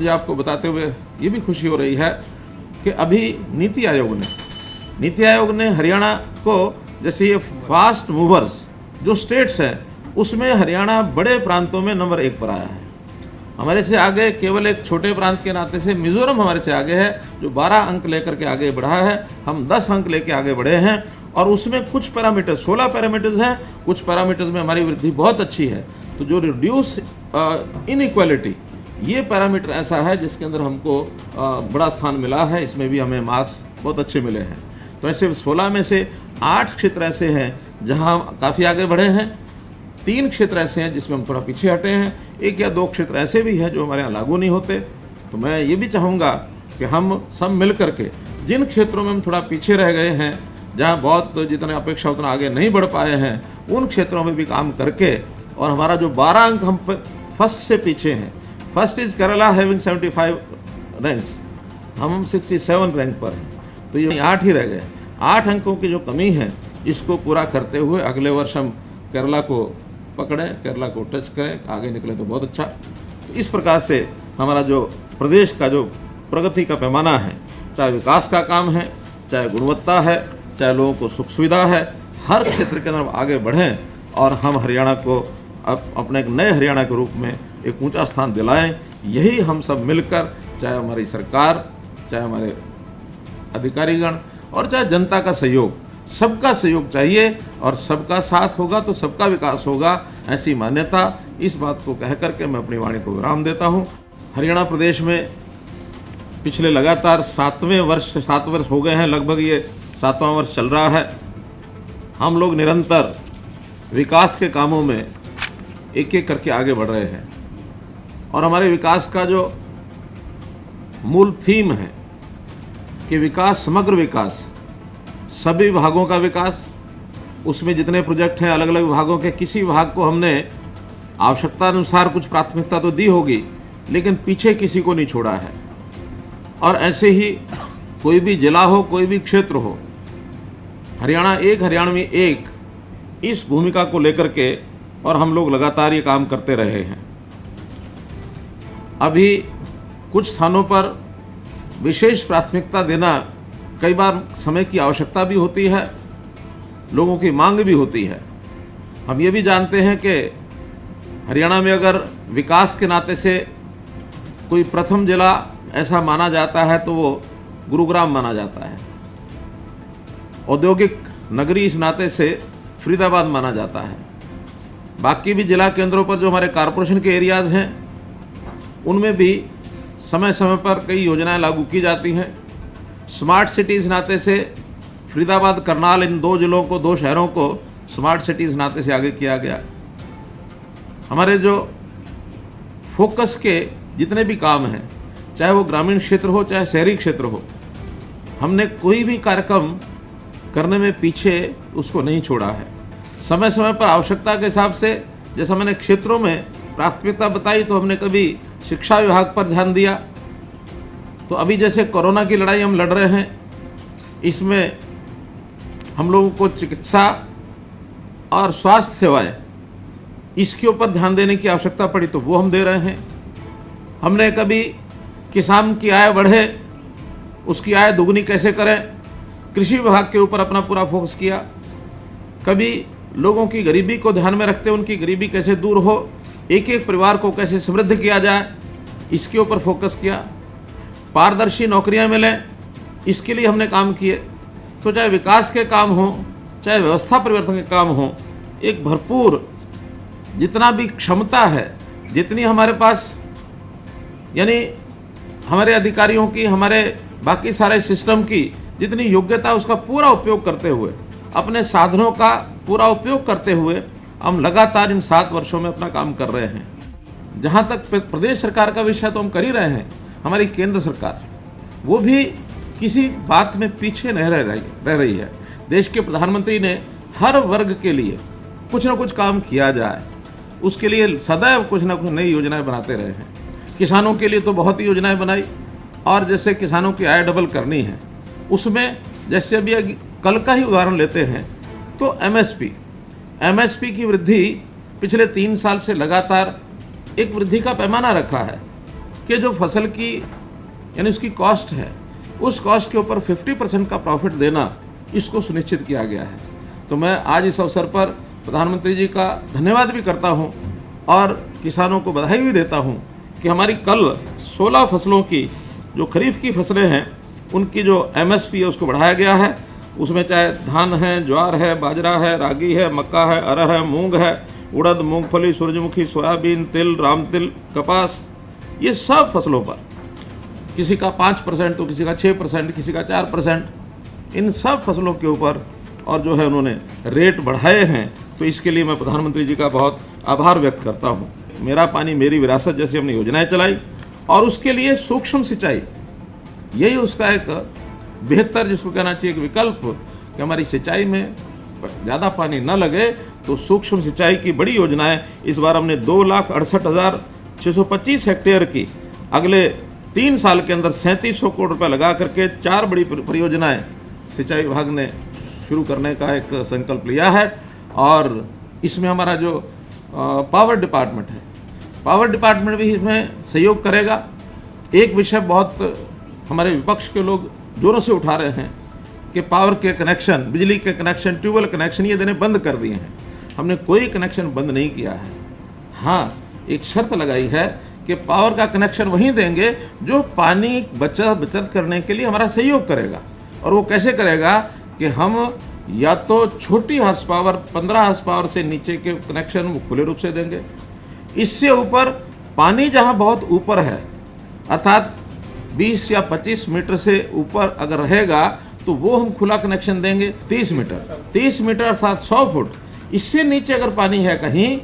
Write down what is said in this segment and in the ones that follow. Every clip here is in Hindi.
मुझे आपको बताते हुए ये भी खुशी हो रही है कि अभी नीति आयोग ने हरियाणा को, जैसे ये फास्ट मूवर्स जो स्टेट्स हैं उसमें हरियाणा बड़े प्रांतों में नंबर 1 पर आया है। हमारे से आगे केवल एक छोटे प्रांत के नाते से मिजोरम हमारे से आगे है, जो 12 अंक लेकर के आगे बढ़ा है। हम 10 अंक लेके आगे बढ़े हैं और उसमें कुछ पैरामीटर, 16 पैरामीटर्स हैं, कुछ पैरामीटर्स में हमारी वृद्धि बहुत अच्छी है। तो जो रिड्यूस इनइक्वालिटी, ये पैरामीटर ऐसा है जिसके अंदर हमको बड़ा स्थान मिला है। इसमें भी हमें मार्क्स बहुत अच्छे मिले हैं। तो ऐसे 16 में से 8 क्षेत्र ऐसे हैं जहां हम काफ़ी आगे बढ़े हैं, 3 क्षेत्र ऐसे हैं जिसमें हम थोड़ा पीछे हटे हैं, 1 या 2 क्षेत्र ऐसे भी हैं जो हमारे यहाँ लागू नहीं होते। तो मैं ये भी चाहूँगा कि हम सब मिल करके जिन क्षेत्रों में हम थोड़ा पीछे रह गए हैं, जहाँ बहुत जितना अपेक्षा उतना आगे नहीं बढ़ पाए हैं, उन क्षेत्रों में भी काम करके, और हमारा जो 12 अंक हम फर्स्ट से पीछे हैं, first is Kerala having 75 ranks, हम 67 रैंक पर हैं, तो ये 8 ही रह गए। 8 अंकों की जो कमी है इसको पूरा करते हुए अगले वर्ष हम केरला को पकड़ें, केरला को टच करें, आगे निकले तो बहुत अच्छा। तो इस प्रकार से हमारा जो प्रदेश का जो प्रगति का पैमाना है, चाहे विकास का काम है, चाहे गुणवत्ता है, चाहे लोगों को सुख सुविधा है, हर क्षेत्र के अंदर आगे बढ़ें और हम हरियाणा को अपने एक नए हरियाणा के रूप में एक ऊंचा स्थान दिलाएं। यही हम सब मिलकर, चाहे हमारी सरकार, चाहे हमारे अधिकारीगण और चाहे जनता का सहयोग, सबका सहयोग चाहिए और सबका साथ होगा तो सबका विकास होगा, ऐसी मान्यता, इस बात को कह करके मैं अपनी वाणी को विराम देता हूँ। हरियाणा प्रदेश में पिछले लगातार 7 वर्ष हो गए हैं, लगभग ये 7वां वर्ष चल रहा है। हम लोग निरंतर विकास के कामों में एक एक करके आगे बढ़ रहे हैं और हमारे विकास का जो मूल थीम है कि विकास, समग्र विकास, सभी विभागों का विकास, उसमें जितने प्रोजेक्ट हैं अलग अलग विभागों के, किसी विभाग को हमने आवश्यकता अनुसार कुछ प्राथमिकता तो दी होगी लेकिन पीछे किसी को नहीं छोड़ा है। और ऐसे ही कोई भी जिला हो, कोई भी क्षेत्र हो, हरियाणा एक, हरियाणवी एक, इस भूमिका को लेकर के और हम लोग लगातार ये काम करते रहे हैं। अभी कुछ स्थानों पर विशेष प्राथमिकता देना कई बार समय की आवश्यकता भी होती है, लोगों की मांग भी होती है। हम ये भी जानते हैं कि हरियाणा में अगर विकास के नाते से कोई प्रथम जिला ऐसा माना जाता है तो वो गुरुग्राम माना जाता है। औद्योगिक नगरी इस नाते से फरीदाबाद माना जाता है। बाकी भी जिला केंद्रों पर जो हमारे कॉरपोरेशन के एरियाज़ हैं उनमें भी समय समय पर कई योजनाएं लागू की जाती हैं। स्मार्ट सिटीज़ नाते से फरीदाबाद, करनाल, इन 2 जिलों को, 2 शहरों को स्मार्ट सिटीज़ नाते से आगे किया गया। हमारे जो फोकस के जितने भी काम हैं, चाहे वो ग्रामीण क्षेत्र हो चाहे शहरी क्षेत्र हो, हमने कोई भी कार्यक्रम करने में पीछे उसको नहीं छोड़ा है। समय समय पर आवश्यकता के हिसाब से, जैसा मैंने क्षेत्रों में प्राथमिकता बताई, तो हमने कभी शिक्षा विभाग पर ध्यान दिया। तो अभी जैसे कोरोना की लड़ाई हम लड़ रहे हैं, इसमें हम लोगों को चिकित्सा और स्वास्थ्य सेवाएं, इसके ऊपर ध्यान देने की आवश्यकता पड़ी तो वो हम दे रहे हैं। हमने कभी किसान की आय बढ़े, उसकी आय दुगनी कैसे करें, कृषि विभाग के ऊपर अपना पूरा फोकस किया। कभी लोगों की गरीबी को ध्यान में रखते उनकी गरीबी कैसे दूर हो, एक एक परिवार को कैसे समृद्ध किया जाए, इसके ऊपर फोकस किया। पारदर्शी नौकरियां मिलें, इसके लिए हमने काम किए। तो चाहे विकास के काम हो, चाहे व्यवस्था परिवर्तन के काम हो, एक भरपूर जितना भी क्षमता है, जितनी हमारे पास, यानी हमारे अधिकारियों की, हमारे बाकी सारे सिस्टम की जितनी योग्यता, उसका पूरा उपयोग करते हुए, अपने साधनों का पूरा उपयोग करते हुए हम लगातार इन 7 वर्षों में अपना काम कर रहे हैं। जहाँ तक प्रदेश सरकार का विषय तो हम कर ही रहे हैं, हमारी केंद्र सरकार वो भी किसी बात में पीछे नहीं रह रही है। देश के प्रधानमंत्री ने हर वर्ग के लिए कुछ ना कुछ काम किया जाए, उसके लिए सदैव कुछ ना कुछ नई योजनाएं बनाते रहे हैं। किसानों के लिए तो बहुत ही योजनाएं बनाई, और जैसे किसानों की आय डबल करनी है, उसमें जैसे अभी कल का ही उदाहरण लेते हैं तो एमएसपी की वृद्धि पिछले 3 साल से लगातार एक वृद्धि का पैमाना रखा है। कि जो फसल की यानी उसकी कॉस्ट है, उस कॉस्ट के ऊपर 50% का प्रॉफिट देना, इसको सुनिश्चित किया गया है। तो मैं आज इस अवसर पर प्रधानमंत्री जी का धन्यवाद भी करता हूं और किसानों को बधाई भी देता हूं कि हमारी कल 16 फसलों की जो खरीफ की फसलें हैं उनकी जो MSP है उसको बढ़ाया गया है। उसमें चाहे धान है, ज्वार है, बाजरा है, रागी है, मक्का है, अरहर है, मूंग है, उड़द, मूंगफली, सूरजमुखी, सोयाबीन, तिल, रामतिल, कपास, ये सब फसलों पर किसी का 5% तो किसी का 6%, किसी का 4%, इन सब फसलों के ऊपर और जो है उन्होंने रेट बढ़ाए हैं। तो इसके लिए मैं प्रधानमंत्री जी का बहुत आभार व्यक्त करता हूँ। मेरा पानी मेरी विरासत जैसी हमने योजनाएं चलाई और उसके लिए सूक्ष्म सिंचाई, यही उसका एक बेहतर, जिसको कहना चाहिए, एक विकल्प कि हमारी सिंचाई में ज़्यादा पानी न लगे, तो सूक्ष्म सिंचाई की बड़ी योजनाएं इस बार हमने 2,68,625 हेक्टेयर की अगले 3 साल के अंदर 3700 करोड़ रुपए लगा करके 4 बड़ी परियोजनाएं सिंचाई विभाग ने शुरू करने का एक संकल्प लिया है। और इसमें हमारा जो पावर डिपार्टमेंट है, पावर डिपार्टमेंट भी इसमें सहयोग करेगा। एक विषय बहुत हमारे विपक्ष के लोग जोरों से उठा रहे हैं कि पावर के कनेक्शन, बिजली के कनेक्शन, ट्यूबवेल कनेक्शन ये देने बंद कर दिए हैं। हमने कोई कनेक्शन बंद नहीं किया है। हाँ, एक शर्त लगाई है कि पावर का कनेक्शन वहीं देंगे जो पानी बचत करने के लिए हमारा सहयोग करेगा। और वो कैसे करेगा कि हम या तो छोटी हार्स पावर 15 हार्स पावर से नीचे के कनेक्शन वो खुले रूप से देंगे। इससे ऊपर पानी जहाँ बहुत ऊपर है, अर्थात 20 या 25 मीटर से ऊपर अगर रहेगा तो वो हम खुला कनेक्शन देंगे। 30 मीटर अर्थात 100 फुट। इससे नीचे अगर पानी है कहीं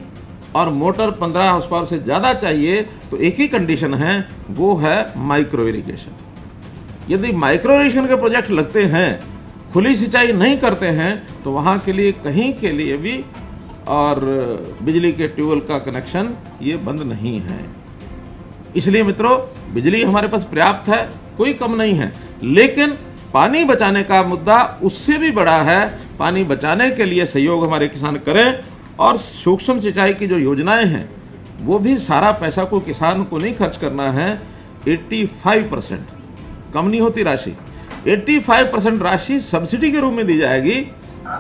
और मोटर 15 हार्स पावर से ज़्यादा चाहिए तो एक ही कंडीशन है, वो है माइक्रो इरिगेशन। यदि माइक्रो इरिगेशन के प्रोजेक्ट लगते हैं, खुली सिंचाई नहीं करते हैं, तो वहाँ के लिए कहीं के लिए भी और बिजली के ट्यूबवेल का कनेक्शन ये बंद नहीं है। इसलिए मित्रों, बिजली हमारे पास पर्याप्त है, कोई कम नहीं है, लेकिन पानी बचाने का मुद्दा उससे भी बड़ा है। पानी बचाने के लिए सहयोग हमारे किसान करें और सूक्ष्म सिंचाई की जो योजनाएं हैं वो भी सारा पैसा को किसान को नहीं खर्च करना है। 85% कम नहीं होती राशि, 85% राशि सब्सिडी के रूप में दी जाएगी।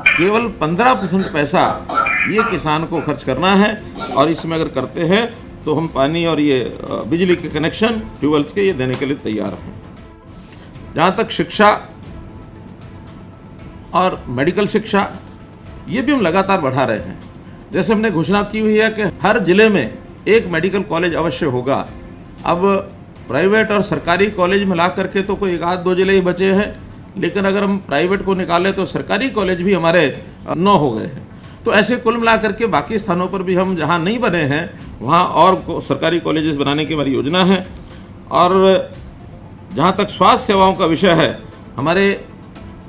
केवल 15% पैसा ये किसान को खर्च करना है और इसमें अगर करते हैं तो हम पानी और ये बिजली के कनेक्शन ट्यूबवेल्स के ये देने के लिए तैयार हैं। जहाँ तक शिक्षा और मेडिकल शिक्षा, ये भी हम लगातार बढ़ा रहे हैं। जैसे हमने घोषणा की हुई है कि हर जिले में एक मेडिकल कॉलेज अवश्य होगा। अब प्राइवेट और सरकारी कॉलेज मिला करके तो कोई 1-2 जिले ही बचे हैं, लेकिन अगर हम प्राइवेट को निकालें तो सरकारी कॉलेज भी हमारे 9 हो गए हैं। तो ऐसे कुल मिला करके बाकी स्थानों पर भी हम जहाँ नहीं बने हैं वहाँ और सरकारी कॉलेजेस बनाने की हमारी योजना है। और जहाँ तक स्वास्थ्य सेवाओं का विषय है, हमारे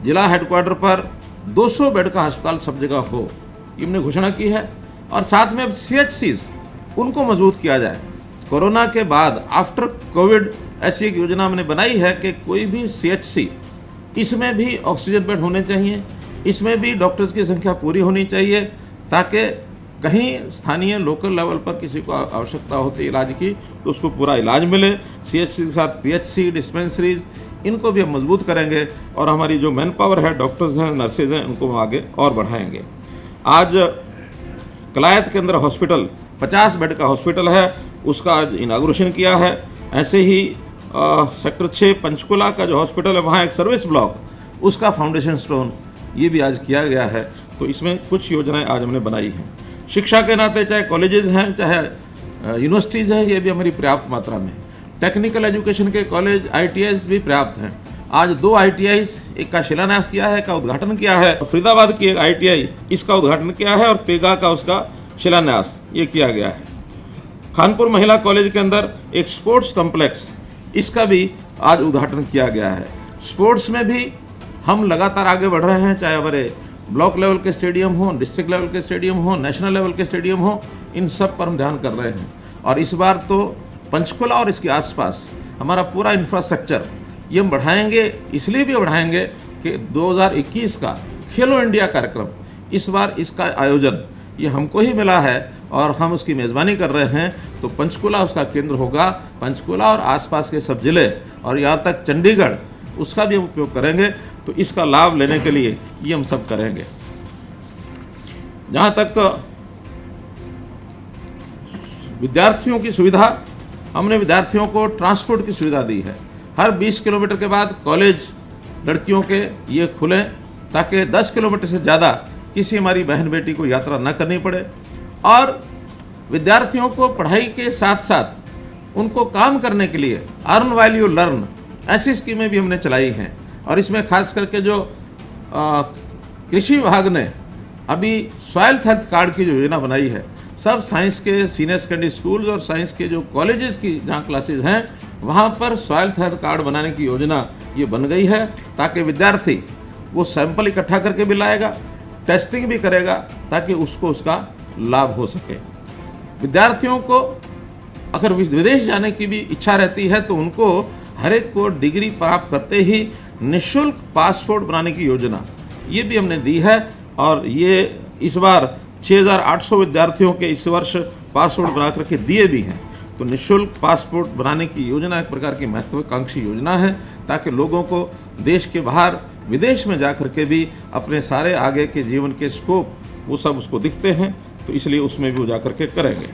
जिला हेडक्वार्टर पर 200 बेड का अस्पताल सब जगह हो, ये हमने घोषणा की है। और साथ में अब CHCs उनको मजबूत किया जाए। कोरोना के बाद आफ्टर कोविड ऐसी एक योजना हमने बनाई है कि कोई भी CHC, इसमें भी ऑक्सीजन बेड होने चाहिए, इसमें भी डॉक्टर्स की संख्या पूरी होनी चाहिए, ताकि कहीं स्थानीय लोकल लेवल पर किसी को आवश्यकता होती है इलाज की तो उसको पूरा इलाज मिले। CHC के साथ PHC, डिस्पेंसरीज, इनको भी हम मजबूत करेंगे और हमारी जो मैन पावर है, डॉक्टर्स हैं, नर्सेज हैं, उनको हम आगे और बढ़ाएंगे। आज कलायत के अंदर हॉस्पिटल 50 बेड का हॉस्पिटल है, उसका आज इनाग्रेशन किया है। ऐसे ही सेक्टर 6 पंचकुला का जो हॉस्पिटल है, वहाँ एक सर्विस ब्लॉक, उसका फाउंडेशन स्टोन ये भी आज किया गया है। तो इसमें कुछ योजनाएं आज हमने बनाई हैं। शिक्षा के नाते चाहे कॉलेजेस हैं, चाहे यूनिवर्सिटीज़ हैं, ये भी हमारी पर्याप्त मात्रा में। टेक्निकल एजुकेशन के कॉलेज, ITIs भी पर्याप्त हैं। आज 2 ITIs, एक का शिलान्यास किया है, का उद्घाटन किया है। फरीदाबाद की एक ITI, इसका उद्घाटन किया है और पेगा का उसका शिलान्यास ये किया गया है। खानपुर महिला कॉलेज के अंदर एक स्पोर्ट्स कॉम्प्लेक्स, इसका भी आज उद्घाटन किया गया है। स्पोर्ट्स में भी हम लगातार आगे बढ़ रहे हैं, चाहे हमारे ब्लॉक लेवल के स्टेडियम हो, डिस्ट्रिक्ट लेवल के स्टेडियम हो, नेशनल लेवल के स्टेडियम हो, इन सब पर हम ध्यान कर रहे हैं। और इस बार तो पंचकुला और इसके आसपास हमारा पूरा इंफ्रास्ट्रक्चर ये हम बढ़ाएंगे। इसलिए भी बढ़ाएंगे कि 2021 का खेलो इंडिया कार्यक्रम, इस बार इसका आयोजन ये हमको ही मिला है और हम उसकी मेज़बानी कर रहे हैं। तो पंचकुला उसका केंद्र होगा। पंचकुला और आसपास के सब जिले और यहाँ तक चंडीगढ़, उसका भी हम उपयोग करेंगे। तो इसका लाभ लेने के लिए ये हम सब करेंगे। जहाँ तक विद्यार्थियों की सुविधा, हमने विद्यार्थियों को ट्रांसपोर्ट की सुविधा दी है। हर 20 किलोमीटर के बाद कॉलेज लड़कियों के ये खुलें, ताकि 10 किलोमीटर से ज़्यादा किसी हमारी बहन बेटी को यात्रा न करनी पड़े। और विद्यार्थियों को पढ़ाई के साथ साथ उनको काम करने के लिए अर्न व्हाइल यू लर्न, ऐसी स्कीमें भी हमने चलाई हैं। और इसमें खास करके जो कृषि विभाग ने अभी सॉइल हेल्थ कार्ड की जो योजना बनाई है, सब साइंस के सीनियर सेकेंडरी स्कूल्स और साइंस के जो कॉलेजेस की जहाँ क्लासेस हैं, वहाँ पर सॉइल हेल्थ कार्ड बनाने की योजना ये बन गई है, ताकि विद्यार्थी वो सैंपल इकट्ठा करके भी लाएगा, टेस्टिंग भी करेगा, ताकि उसको उसका लाभ हो सके। विद्यार्थियों को अगर विदेश जाने की भी इच्छा रहती है तो उनको हर एक को डिग्री प्राप्त करते ही निःशुल्क पासपोर्ट बनाने की योजना ये भी हमने दी है। और ये इस बार 6800 विद्यार्थियों के इस वर्ष पासपोर्ट बना करके दिए भी हैं। तो निःशुल्क पासपोर्ट बनाने की योजना एक प्रकार की महत्वाकांक्षी योजना है, ताकि लोगों को देश के बाहर विदेश में जा कर के भी अपने सारे आगे के जीवन के स्कोप वो सब उसको दिखते हैं। तो इसलिए उसमें भी वो जा कर के करेंगे।